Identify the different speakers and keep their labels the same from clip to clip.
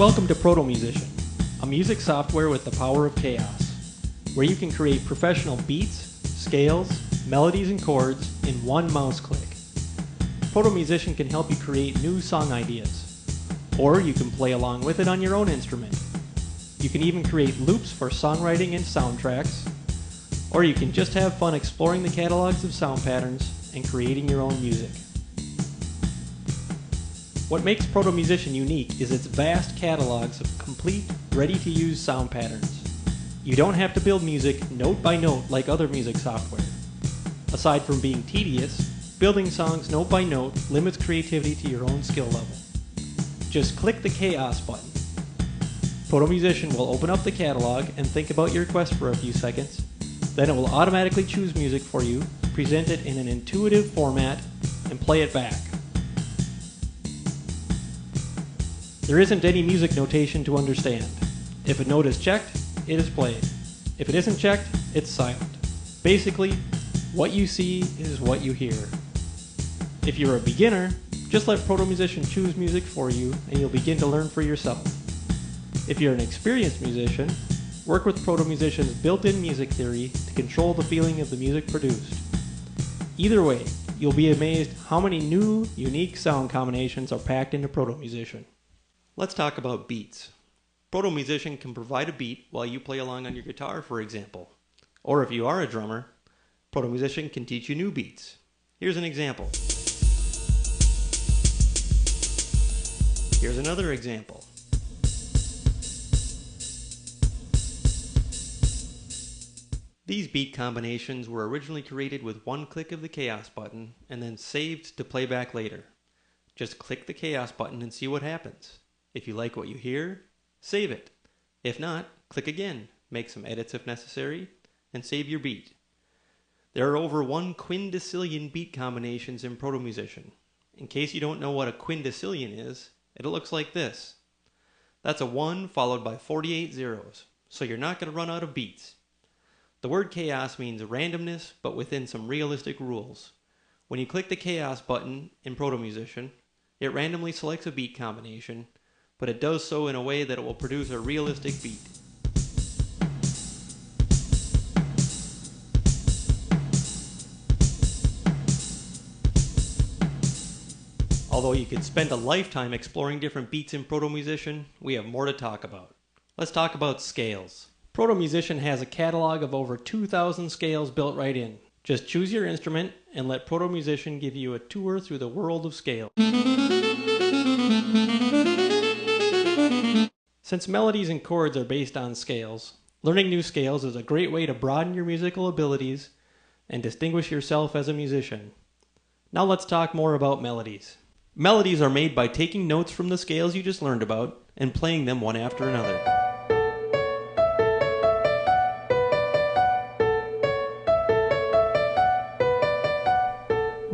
Speaker 1: Welcome to ProtoMusician, a music software with the power of chaos, where you can create professional beats, scales, melodies, and chords in one mouse click. ProtoMusician can help you create new song ideas, or you can play along with it on your own instrument. You can even create loops for songwriting and soundtracks, or you can just have fun exploring the catalogs of sound patterns and creating your own music. What makes ProtoMusician unique is its vast catalogs of complete, ready-to-use sound patterns. You don't have to build music note by note like other music software. Aside from being tedious, building songs note by note limits creativity to your own skill level. Just click the Chaos button. ProtoMusician will open up the catalog and think about your request for a few seconds. Then it will automatically choose music for you, present it in an intuitive format, and play it back. There isn't any music notation to understand. If a note is checked, it is played. If it isn't checked, it's silent. Basically, what you see is what you hear. If you're a beginner, just let ProtoMusician choose music for you and you'll begin to learn for yourself. If you're an experienced musician, work with ProtoMusician's built-in music theory to control the feeling of the music produced. Either way, you'll be amazed how many new, unique sound combinations are packed into ProtoMusician. Let's talk about beats. ProtoMusician can provide a beat while you play along on your guitar, for example. Or if you are a drummer, ProtoMusician can teach you new beats. Here's an example. Here's another example. These beat combinations were originally created with one click of the Chaos button and then saved to play back later. Just click the Chaos button and see what happens. If you like what you hear, save it. If not, click again, make some edits if necessary, and save your beat. There are over 1 quindecillion beat combinations in ProtoMusician. In case you don't know what a quindecillion is, it looks like this. That's a 1 followed by 48 zeros, so you're not going to run out of beats. The word chaos means randomness, but within some realistic rules. When you click the Chaos button in ProtoMusician, it randomly selects a beat combination, but it does so in a way that it will produce a realistic beat. Although you could spend a lifetime exploring different beats in ProtoMusician, we have more to talk about. Let's talk about scales. ProtoMusician has a catalog of over 2,000 scales built right in. Just choose your instrument and let ProtoMusician give you a tour through the world of scales. Since melodies and chords are based on scales, learning new scales is a great way to broaden your musical abilities and distinguish yourself as a musician. Now let's talk more about melodies. Melodies are made by taking notes from the scales you just learned about and playing them one after another.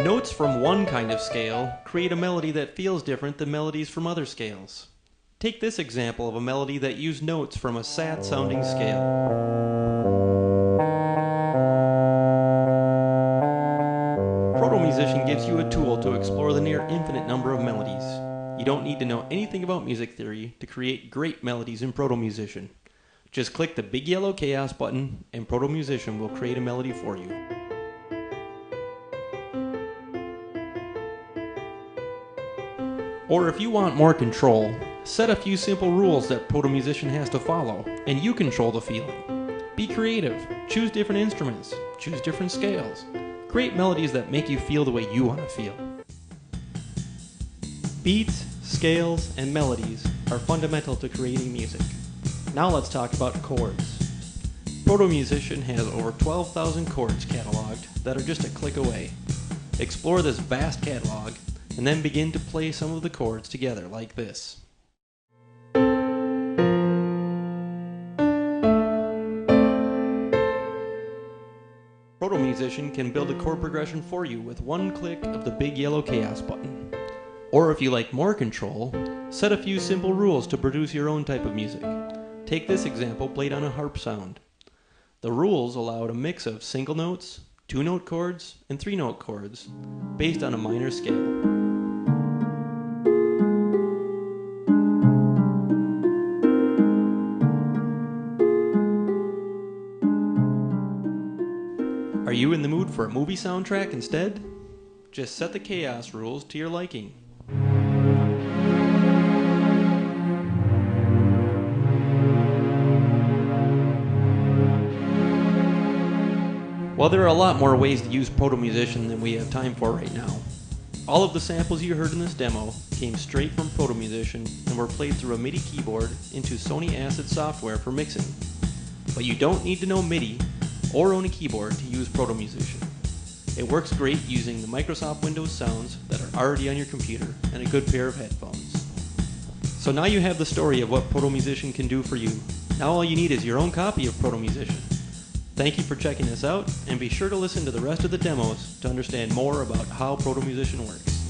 Speaker 1: Notes from one kind of scale create a melody that feels different than melodies from other scales. Take this example of a melody that used notes from a sad-sounding scale. ProtoMusician gives you a tool to explore the near infinite number of melodies. You don't need to know anything about music theory to create great melodies in ProtoMusician. Just click the big yellow Chaos button and ProtoMusician will create a melody for you. Or if you want more control, set a few simple rules that ProtoMusician has to follow, and you control the feeling. Be creative, choose different instruments, choose different scales. Create melodies that make you feel the way you want to feel. Beats, scales, and melodies are fundamental to creating music. Now let's talk about chords. ProtoMusician has over 12,000 chords cataloged that are just a click away. Explore this vast catalog and then begin to play some of the chords together like this. ProtoMusician can build a chord progression for you with one click of the big yellow Chaos button. Or if you like more control, set a few simple rules to produce your own type of music. Take this example played on a harp sound. The rules allowed a mix of single notes, 2-note chords, and 3-note chords based on a minor scale. for a movie soundtrack instead? Just set the chaos rules to your liking. Well, there are a lot more ways to use ProtoMusician than we have time for right now. All of the samples you heard in this demo came straight from ProtoMusician and were played through a MIDI keyboard into Sony Acid software for mixing. But you don't need to know MIDI or own a keyboard to use ProtoMusician. It works great using the Microsoft Windows sounds that are already on your computer and a good pair of headphones. So now you have the story of what ProtoMusician can do for you. Now all you need is your own copy of ProtoMusician. Thank you for checking this out, and be sure to listen to the rest of the demos to understand more about how ProtoMusician works.